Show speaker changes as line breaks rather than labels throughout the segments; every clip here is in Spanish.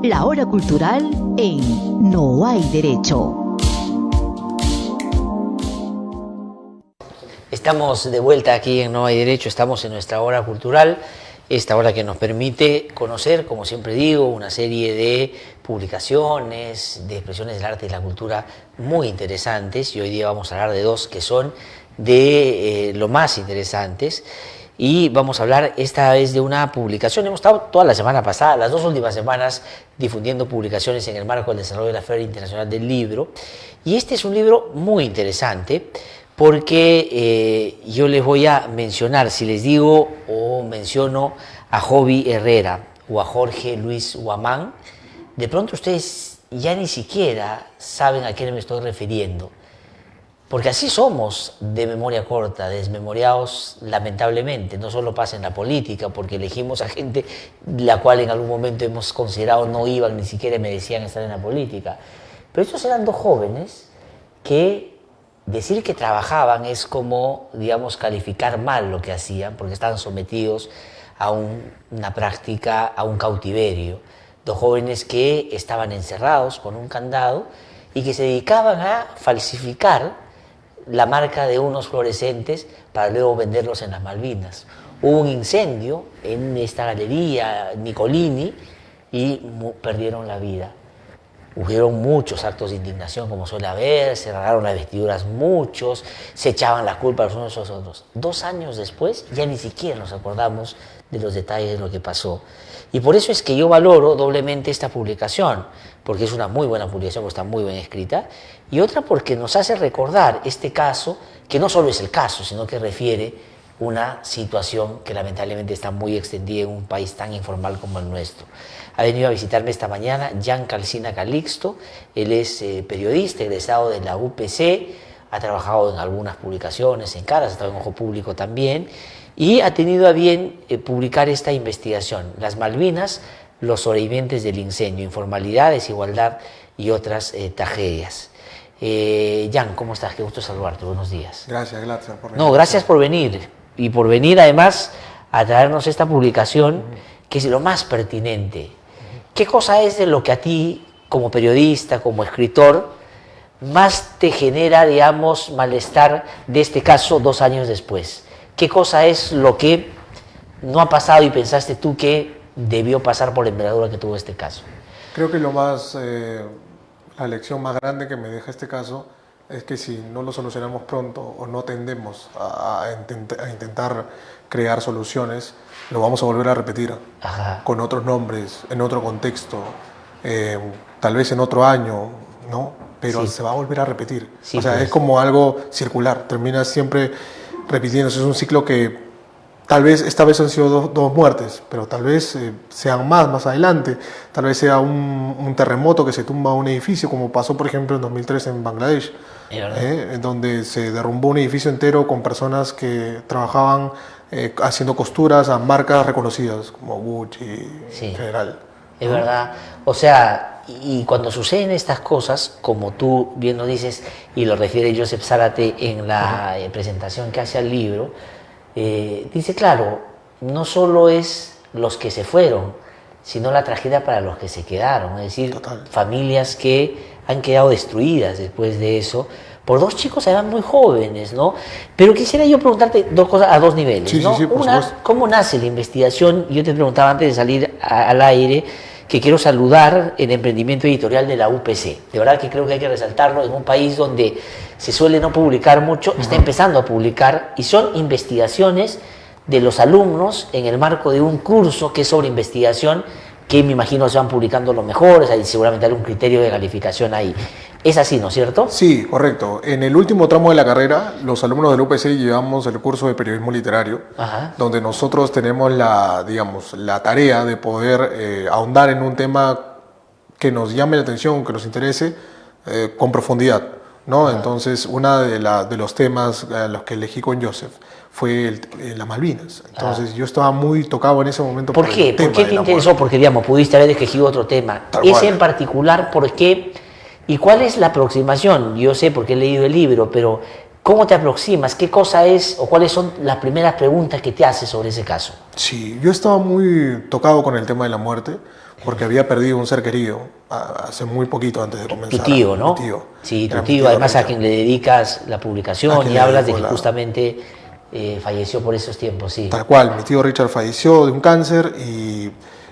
La hora cultural en No hay derecho.
Estamos de vuelta aquí en No hay derecho, estamos en nuestra hora cultural, esta hora que nos permite conocer, como siempre digo, una serie de publicaciones, de expresiones del arte y la cultura muy interesantes, y hoy día vamos a hablar de dos que son de lo más interesantes. Y vamos a hablar esta vez de una publicación. Hemos estado toda la semana pasada, las dos últimas semanas, difundiendo publicaciones en el marco del desarrollo de la Feria Internacional del Libro. Y este es un libro muy interesante porque yo les voy a mencionar, si les digo o menciono a Joby Herrera o a Jorge Luis Huamán, de pronto ustedes ya ni siquiera saben a quién me estoy refiriendo. Porque así somos de memoria corta, desmemoriados lamentablemente. No solo pasa en la política, porque elegimos a gente la cual en algún momento hemos considerado no iban, ni siquiera merecían estar en la política. Pero estos eran dos jóvenes que decir que trabajaban es como, digamos, calificar mal lo que hacían, porque estaban sometidos a una práctica, a un cautiverio. Dos jóvenes que estaban encerrados con un candado y que se dedicaban a falsificar la marca de unos fluorescentes para luego venderlos en las Malvinas. Hubo un incendio en esta galería Nicolini y perdieron la vida. Hubieron muchos actos de indignación, como suele haber, se rasgaron las vestiduras muchos, se echaban la culpa los unos a los otros. 2 años después ya ni siquiera nos acordamos de los detalles de lo que pasó. Y por eso es que yo valoro doblemente esta publicación, porque es una muy buena publicación, porque está muy bien escrita, y otra porque nos hace recordar este caso, que no solo es el caso, sino que refiere una situación que lamentablemente está muy extendida en un país tan informal como el nuestro. Ha venido a visitarme esta mañana Jan Calcina Calixto, él es periodista egresado de la UPC, ha trabajado en algunas publicaciones, en Caras, ha estado en Ojo Público también, y ha tenido a bien publicar esta investigación, Las Malvinas, los sobrevivientes del incendio, informalidad, desigualdad y otras tragedias. Jan, ¿cómo estás? Qué gusto saludarte, buenos días.
Gracias por venir.
No, gracias por venir, y por venir además a traernos esta publicación que es lo más pertinente. ¿Qué cosa es de lo que a ti, como periodista, como escritor, más te genera, digamos, malestar de este caso 2 años después? ¿Qué cosa es lo que no ha pasado y pensaste tú que debió pasar por la envergadura que tuvo este caso?
Creo que la lección más grande que me deja este caso es que si no lo solucionamos pronto o no tendemos a intentar crear soluciones, lo vamos a volver a repetir. Ajá. Con otros nombres, en otro contexto, tal vez en otro año, ¿no? Pero sí, se va a volver a repetir. Sí, o sea, es como algo circular, termina siempre repitiéndose. Es un ciclo que tal vez esta vez han sido dos muertes, pero tal vez sean más adelante. Tal vez sea un terremoto que se tumba un edificio, como pasó, por ejemplo, en 2003 en Bangladesh, en donde se derrumbó un edificio entero con personas que trabajaban haciendo costuras a marcas reconocidas, como Gucci, sí, en general.
Es verdad. O sea, y cuando suceden estas cosas, como tú bien lo dices, y lo refiere Joseph Zárate en la presentación que hace al libro, dice, claro, no solo es los que se fueron, sino la tragedia para los que se quedaron, es decir, total, familias que han quedado destruidas después de eso, por 2 chicos además muy jóvenes, ¿no? Pero quisiera yo preguntarte 2 cosas a 2 niveles, sí, ¿no? Sí, una, ¿cómo nace la investigación? Yo te preguntaba antes de salir al aire, que quiero saludar el emprendimiento editorial de la UPC. De verdad que creo que hay que resaltarlo en un país donde se suele no publicar mucho, está empezando a publicar, y son investigaciones de los alumnos en el marco de un curso que es sobre investigación, que me imagino se van publicando los mejores, hay seguramente algún criterio de calificación ahí. Es así, ¿no es cierto?
Sí, correcto. En el último tramo de la carrera, los alumnos del UPC llevamos el curso de periodismo literario, ajá, donde nosotros tenemos la tarea de poder ahondar en un tema que nos llame la atención, que nos interese con profundidad, ¿no? Ajá. Entonces, uno de los temas a los que elegí con Joseph fue las Malvinas. Entonces, yo estaba muy tocado en ese momento.
¿Por qué? ¿Por qué te interesó? Porque, digamos, pudiste haber escogido otro tema. Ese en particular, ¿por qué? ¿Y cuál es la aproximación? Yo sé porque he leído el libro, pero ¿cómo te aproximas? ¿Qué cosa es o cuáles son las primeras preguntas que te haces sobre ese caso?
Sí, yo estaba muy tocado con el tema de la muerte, porque había perdido un ser querido hace muy poquito antes de comenzar.
Tu tío, ¿no?
Mi tío.
Sí, tu
Era mi
tío, además
Richard.
a quien le dedicas la publicación
quien
y
le
hablas de
dedico
que
la-
justamente falleció por esos tiempos, sí.
Tal cual, mi tío Richard falleció de un cáncer y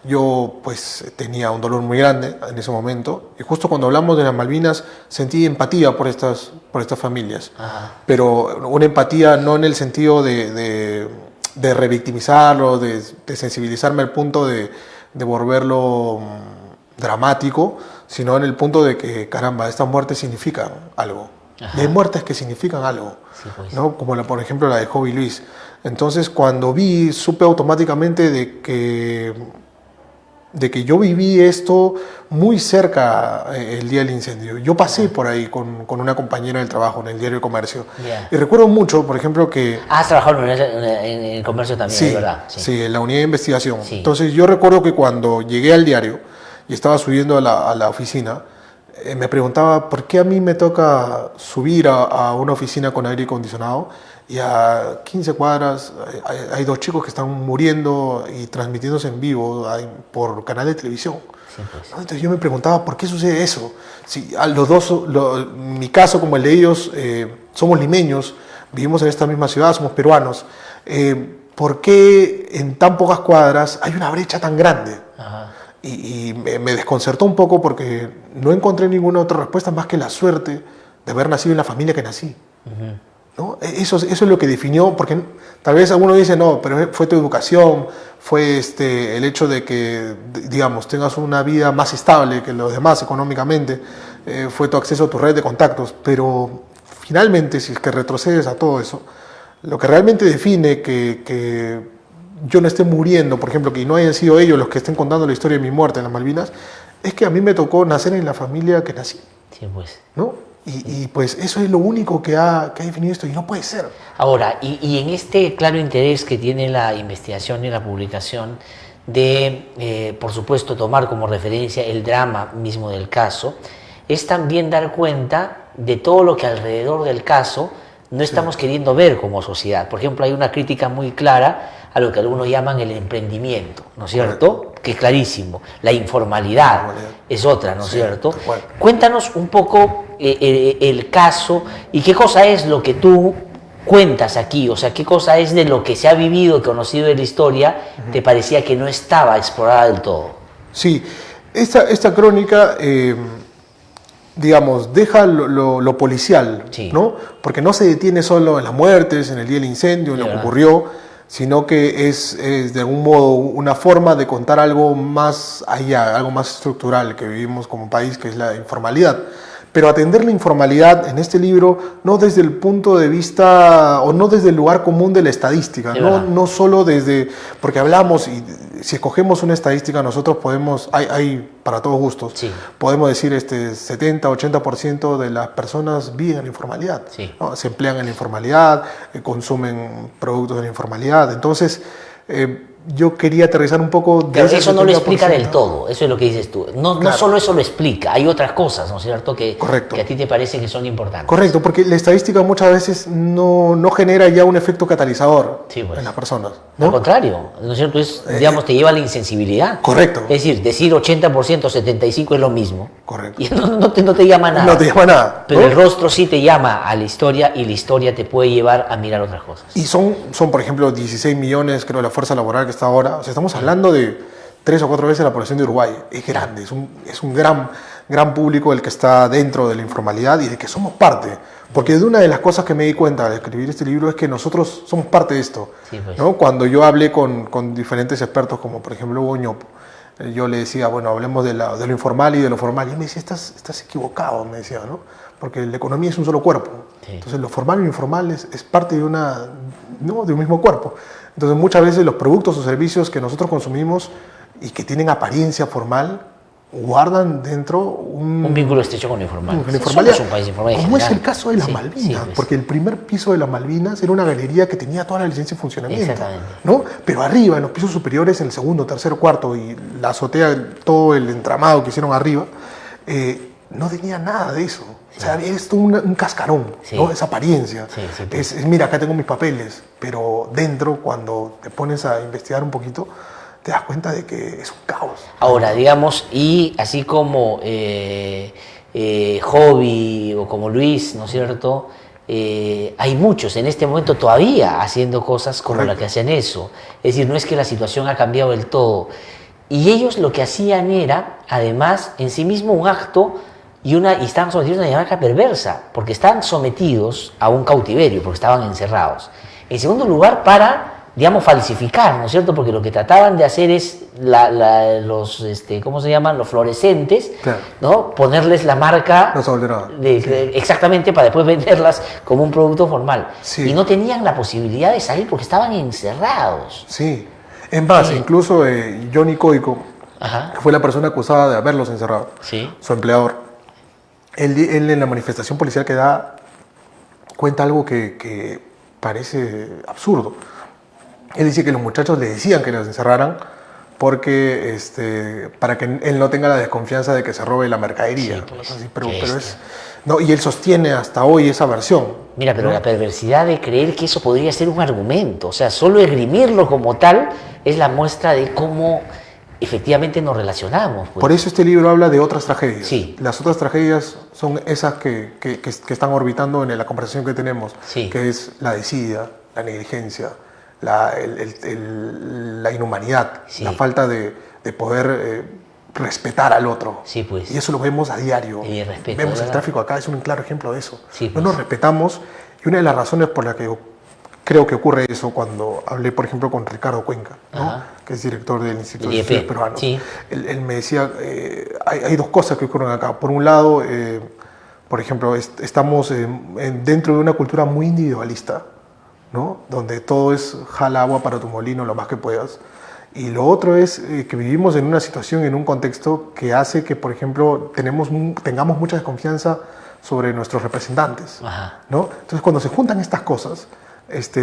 yo pues tenía un dolor muy grande en ese momento. Y justo cuando hablamos de las Malvinas sentí empatía por estas familias.
Ajá.
Pero una empatía no en el sentido de revictimizarlo, de sensibilizarme al punto de volverlo dramático, sino en el punto de que, caramba, estas muertes significan algo.
Ajá.
Y hay muertes que significan algo,
Sí, pues.
¿no? Como por ejemplo la de Joby Luis. Entonces, cuando supe automáticamente de que yo viví esto muy cerca el día del incendio. Yo pasé por ahí con una compañera del trabajo en el diario Comercio.
Yeah.
Y recuerdo mucho, por ejemplo, que...
Has trabajado en el comercio también,
Sí,
es verdad.
sí, en la unidad de investigación.
Sí.
Entonces yo recuerdo que cuando llegué al diario y estaba subiendo a la oficina, me preguntaba por qué a mí me toca subir a una oficina con aire acondicionado y a 15 cuadras hay dos chicos que están muriendo y transmitiéndose en vivo por canal de televisión.
Sí, pues.
¿No? Entonces yo me preguntaba por qué sucede eso. Si a los dos, en mi caso como el de ellos, somos limeños, vivimos en esta misma ciudad, somos peruanos. ¿Por qué en tan pocas cuadras hay una brecha tan grande?
Ajá.
Y me desconcertó un poco porque no encontré ninguna otra respuesta más que la suerte de haber nacido en la familia que nací. ¿No? Eso es lo que definió, porque tal vez alguno dice, no, pero fue tu educación, fue el hecho de que, digamos, tengas una vida más estable que los demás económicamente, fue tu acceso a tu red de contactos, pero finalmente, si es que retrocedes a todo eso, lo que realmente define que yo no esté muriendo, por ejemplo, que no hayan sido ellos los que estén contando la historia de mi muerte en las Malvinas, es que a mí me tocó nacer en la familia que nací,
Sí, pues.
¿no? Y pues eso es lo único que ha definido esto, y no puede ser.
Ahora, y en este claro interés que tiene la investigación y la publicación de, por supuesto, tomar como referencia el drama mismo del caso, es también dar cuenta de todo lo que alrededor del caso no estamos queriendo ver como sociedad. Por ejemplo, hay una crítica muy clara a lo que algunos llaman el emprendimiento, ¿no es cierto?
Correcto.
Que es clarísimo. La informalidad es otra, ¿no es
Sí,
cierto?
tal cual.
Cuéntanos un poco el caso y qué cosa es lo que tú cuentas aquí, o sea, qué cosa es de lo que se ha vivido, conocido de la historia, te parecía que no estaba explorada del todo.
Sí, esta crónica, digamos, deja lo policial,
Sí.
¿no? Porque no se detiene solo en las muertes, en el día del incendio, en
De
lo que
verdad.
ocurrió, sino que es de algún modo una forma de contar algo más allá, algo más estructural que vivimos como país, que es la informalidad. Pero atender la informalidad en este libro no desde el punto de vista o no desde el lugar común de la estadística,
De verdad.
no solo desde, porque hablamos y si escogemos una estadística nosotros podemos, hay para todos gustos,
Sí.
podemos decir 70-80% de las personas viven en la informalidad,
Sí.
¿no? Se emplean en la informalidad, consumen productos de la informalidad, entonces yo quería aterrizar un poco de
Pero
ese
eso no lo explica
70%.
del todo, eso es lo que dices tú. No
Claro.
solo eso lo explica, hay otras cosas, ¿no es cierto?,
Correcto.
que a ti te parece que son importantes.
Correcto, porque la estadística muchas veces no genera ya un efecto catalizador
Sí, pues.
en las personas,
Al
¿no?
contrario, ¿no es cierto? Digamos, te lleva a la insensibilidad.
Correcto.
Es decir 80%, 75% es lo mismo.
Correcto.
Y no te llama nada.
No te llama nada,
Pero
¿no?
el rostro sí te llama a la historia y la historia te puede llevar a mirar otras cosas.
Y son, por ejemplo, 16 millones, creo, la fuerza laboral que está ahora. O sea, estamos hablando de 3 o 4 veces la población de Uruguay. Es grande, es un gran público el que está dentro de la informalidad y de que somos parte. Porque de una de las cosas que me di cuenta al escribir este libro es que nosotros somos parte de esto.
Sí, pues.
¿No? Cuando yo hablé con diferentes expertos, como por ejemplo Hugo Ñopo, yo le decía, bueno, hablemos de lo informal y de lo formal. Y él me decía, estás equivocado, me decía, ¿no? Porque la economía es un solo cuerpo.
Sí.
Entonces, lo formal y lo informal es parte de de un mismo cuerpo. Entonces, muchas veces los productos o servicios que nosotros consumimos y que tienen apariencia formal, guardan dentro
Un vínculo estrecho con lo informal.
con la
Sí,
informalidad.
somos un país informal en
Como es el
general.
caso de las
Sí,
Malvinas,
sí, pues.
porque el primer piso de las Malvinas era una galería que tenía toda la licencia de funcionamiento.
Exactamente.
¿No? Pero arriba, en los pisos superiores, en el segundo, tercero, cuarto y la azotea, todo el entramado que hicieron arriba, no tenía nada de eso. O sea, es todo un cascarón,
Sí.
¿no? Esa apariencia.
Sí, sí, pues.
Mira, acá tengo mis papeles, pero dentro, cuando te pones a investigar un poquito, te das cuenta de que es un caos.
Ahora, digamos, y así como Hobby o como Luis, ¿no es cierto? Hay muchos en este momento todavía haciendo cosas como la que hacían eso. Es decir, no es que la situación ha cambiado del todo. Y ellos lo que hacían era, además, en sí mismo un acto y estaban sometidos a una dinámica perversa, porque estaban sometidos a un cautiverio, porque estaban encerrados. En segundo lugar, para, digamos, falsificar, ¿no es cierto? Porque lo que trataban de hacer es los, ¿cómo se llaman? Los fluorescentes,
claro,
¿no? Ponerles la marca, exactamente, para después venderlas como un producto formal.
Sí.
Y no tenían la posibilidad de salir porque estaban encerrados.
Sí. En base, incluso Johnny Coico,
Ajá.
que fue la persona acusada de haberlos encerrado,
Sí.
su empleador, él en la manifestación policial que da, cuenta algo que parece absurdo. Él dice que los muchachos le decían que los encerraran porque para que él no tenga la desconfianza de que se robe la mercadería.
Sí, pues,
así, pero no, y él sostiene hasta hoy esa versión.
Mira, pero
¿no?
la perversidad de creer que eso podría ser un argumento, o sea, solo esgrimirlo como tal es la muestra de cómo efectivamente nos relacionamos. Pues.
Por eso este libro habla de otras tragedias.
Sí.
Las otras tragedias son esas que están orbitando en la conversación que tenemos,
Sí.
que es la desidia, la negligencia, la inhumanidad,
Sí.
la falta de poder respetar al otro.
Sí, pues.
Y eso lo vemos a diario.
Y el respeto,
vemos el
¿verdad?
tráfico acá, es un claro ejemplo de eso.
Sí,
no
pues.
nos respetamos, y una de las razones por las que creo que ocurre eso, cuando hablé, por ejemplo, con Ricardo Cuenca, ¿no? Que es director del Instituto de Estudios Peruanos.
Sí.
Él me decía, hay dos cosas que ocurren acá. Por un lado, por ejemplo, estamos dentro de una cultura muy individualista, ¿no? Donde todo es jala agua para tu molino lo más que puedas. Y lo otro es que vivimos en una situación, en un contexto que hace que, por ejemplo, tengamos mucha desconfianza sobre nuestros representantes,
Ajá.
¿no? Entonces, cuando se juntan estas cosas,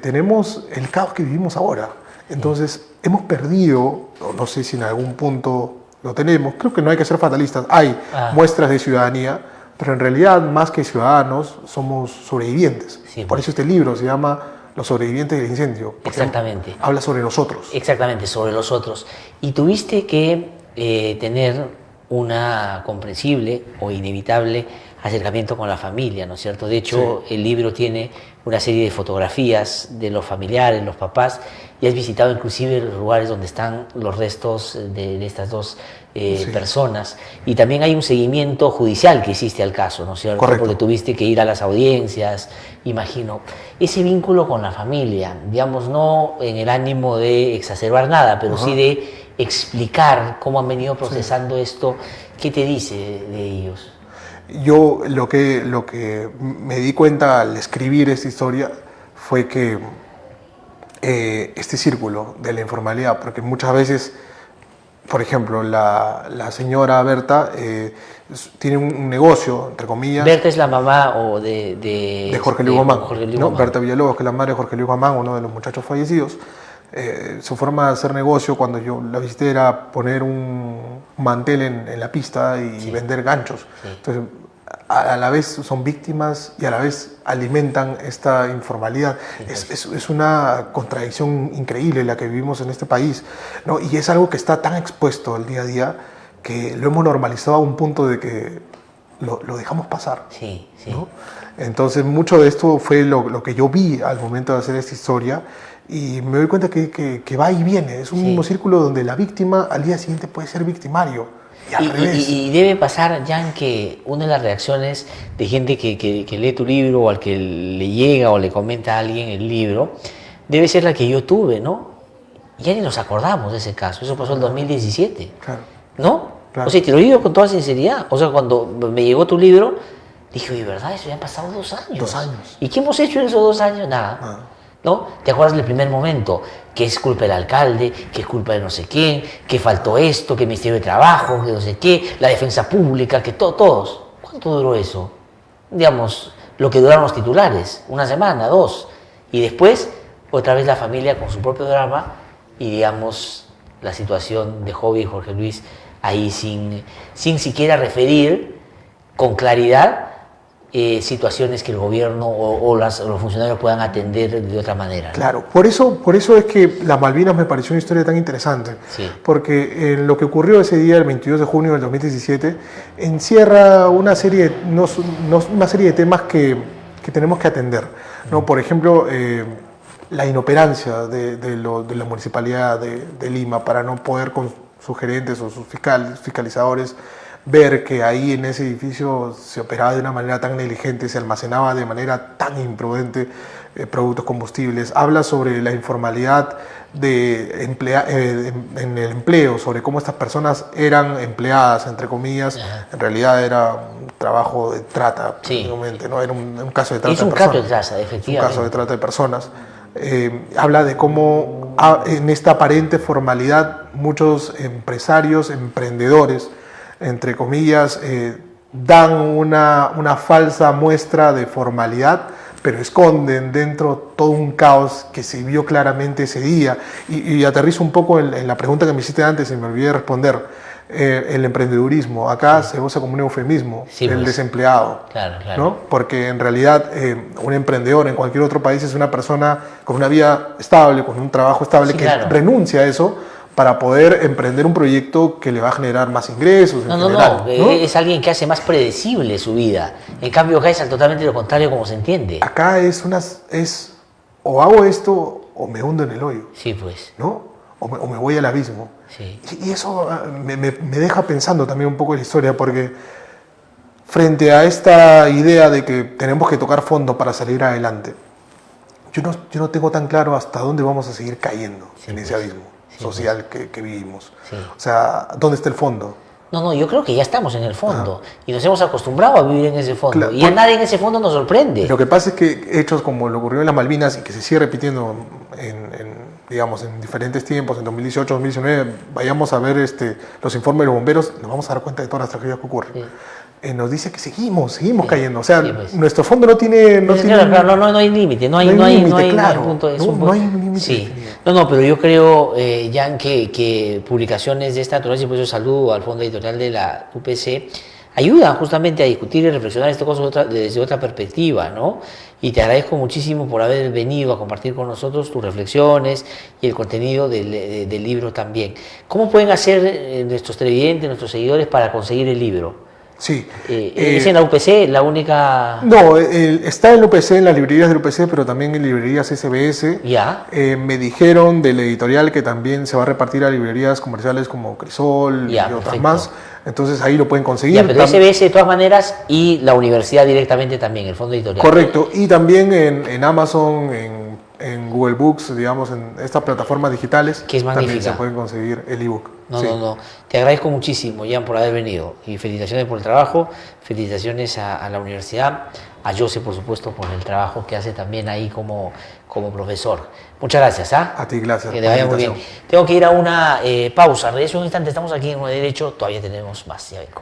tenemos el caos que vivimos ahora. Entonces, hemos perdido, no sé si en algún punto lo tenemos, creo que no hay que ser fatalistas, hay muestras de ciudadanía, pero en realidad, más que ciudadanos, somos sobrevivientes.
Sí,
Por eso este libro se llama Los sobrevivientes del incendio.
Exactamente.
Habla sobre nosotros.
Exactamente, sobre los otros. Y tuviste que tener una comprensible o inevitable acercamiento con la familia, ¿no es cierto? De hecho, sí. El libro tiene una serie de fotografías de los familiares, los papás, y has visitado inclusive los lugares donde están los restos de estas dos personas. Y también hay un seguimiento judicial que hiciste al caso, ¿no es cierto?
Correcto.
Porque tuviste que ir a las audiencias, imagino. Ese vínculo con la familia, digamos, no en el ánimo de exacerbar nada, pero sí de explicar cómo han venido procesando esto. ¿Qué te dice de ellos?
Yo lo que me di cuenta al escribir esta historia fue que este círculo de la informalidad, porque muchas veces, por ejemplo, la señora Berta tiene un negocio, entre comillas.
Berta es la mamá de
Jorge Luis Guamán, ¿no?
Guamán.
Berta Villalobos, que es la madre de Jorge Luis Guamán, uno de los muchachos fallecidos. Su forma de hacer negocio cuando yo la visité era poner un mantel en la pista y vender ganchos. Sí. Entonces, a la vez son víctimas y a la vez alimentan esta informalidad. Sí, es una contradicción increíble la que vivimos en este país, ¿no? Y es algo que está tan expuesto al día a día que lo hemos normalizado a un punto de que lo dejamos pasar.
Sí, sí.
¿no? Entonces, mucho de esto fue lo que yo vi al momento de hacer esta historia. Y me doy cuenta que va y viene. Es un mismo círculo donde la víctima al día siguiente puede ser victimario. Y al revés.
Y debe pasar, Jan, que una de las reacciones de gente que lee tu libro o al que le llega o le comenta a alguien el libro, debe ser la que yo tuve, ¿no? Ya ni nos acordamos de ese caso. Eso pasó en 2017. Claro. ¿No? Claro. O sea, te lo digo con toda sinceridad. O sea, cuando me llegó tu libro, dije, oye, ¿verdad? Eso ya han pasado 2 años.
2 años.
¿Y qué hemos hecho en esos 2 años? Nada. ¿No? ¿Te acuerdas del primer momento? Que es culpa del alcalde, que es culpa de no sé quién, que faltó esto, que el Ministerio de Trabajo, que no sé qué, la defensa pública, que todos. ¿Cuánto duró eso? Digamos, lo que duraron los titulares, 1 semana, 2. Y después, otra vez la familia con su propio drama y, digamos, la situación de Hobby y Jorge Luis ahí sin siquiera referir con claridad situaciones que el gobierno o los funcionarios puedan atender de otra manera, ¿no?
Claro, por eso es que las Malvinas me pareció una historia tan interesante,
Sí.
porque lo que ocurrió ese día, el 22 de junio del 2017, encierra una serie de temas que tenemos que atender, ¿no? Por ejemplo, la inoperancia de la Municipalidad de Lima para no poder con sus gerentes o sus fiscalizadores ver que ahí en ese edificio se operaba de una manera tan negligente, se almacenaba de manera tan imprudente productos combustibles. Habla sobre la informalidad en el empleo, sobre cómo estas personas eran empleadas, entre comillas. Ajá. En realidad era un trabajo de trata,
sí,
prácticamente, ¿no? Era un caso de trata
de personas. Es un caso de trata, efectivamente.
Un caso de trata de personas. Habla de cómo en esta aparente formalidad muchos empresarios, emprendedores, entre comillas, dan una falsa muestra de formalidad, pero esconden dentro todo un caos que se vio claramente ese día. Y aterrizo un poco en la pregunta que me hiciste antes y me olvidé de responder. El emprendedurismo, acá se usa como un eufemismo, sí, el desempleado,
claro, claro.
¿no? Porque en realidad un emprendedor en cualquier otro país es una persona con una vida estable, con un trabajo estable, sí, que claro, renuncia a eso para poder emprender un proyecto que le va a generar más ingresos.
No, es alguien que hace más predecible su vida. En cambio acá es totalmente lo contrario, como se entiende.
Acá es o hago esto o me hundo en el hoyo.
Sí, pues.
¿No? O me voy al abismo.
Sí.
Y eso me deja pensando también un poco en la historia, porque frente a esta idea de que tenemos que tocar fondo para salir adelante, yo no tengo tan claro hasta dónde vamos a seguir cayendo, sí, en ese abismo, sí, social, pues, que vivimos. Sí. O sea, ¿dónde está el fondo?
No, yo creo que ya estamos en el fondo y nos hemos acostumbrado a vivir en ese fondo, claro, y a nadie en ese fondo nos sorprende.
Lo que pasa es que hechos como lo ocurrió en las Malvinas y que se sigue repitiendo digamos, en diferentes tiempos, en 2018, 2019, vayamos a ver los informes de los bomberos, nos vamos a dar cuenta de todas las tragedias que ocurren. Sí. Nos dice que seguimos sí, cayendo. O sea, sí, pues, nuestro fondo no tiene... No
hay límite, no hay punto.
No hay un límite.
Sí. Pero yo creo, Jan, que publicaciones de esta naturaleza, y por eso saludo al Fondo Editorial de la UPC, ayudan justamente a discutir y reflexionar este caso desde otra perspectiva, ¿no? Y te agradezco muchísimo por haber venido a compartir con nosotros tus reflexiones y el contenido del libro también. ¿Cómo pueden hacer nuestros televidentes, nuestros seguidores para conseguir el libro?
Sí.
¿Es en la UPC la única...?
No, está en la UPC, en las librerías de la UPC, pero también en librerías SBS.
¿Ya?
Me dijeron del editorial que también se va a repartir a librerías comerciales como Crisol y otras perfecto. Más. Entonces ahí lo pueden conseguir.
Ya, pero SBS de todas maneras y la universidad directamente también, el fondo editorial.
Correcto. Y también en Amazon, en Google Books, digamos, en estas plataformas digitales.
Que es magnífica.
También se pueden conseguir el ebook.
No. Te agradezco muchísimo, Jan, por haber venido. Y felicitaciones por el trabajo, felicitaciones a la universidad, a Jose, por supuesto, por el trabajo que hace también ahí como profesor. Muchas gracias.
A ti, gracias.
Que te vaya muy bien. Tengo que ir a una pausa. Regreso un instante, estamos aquí en Uno de Derecho, todavía tenemos más. Ya vengo.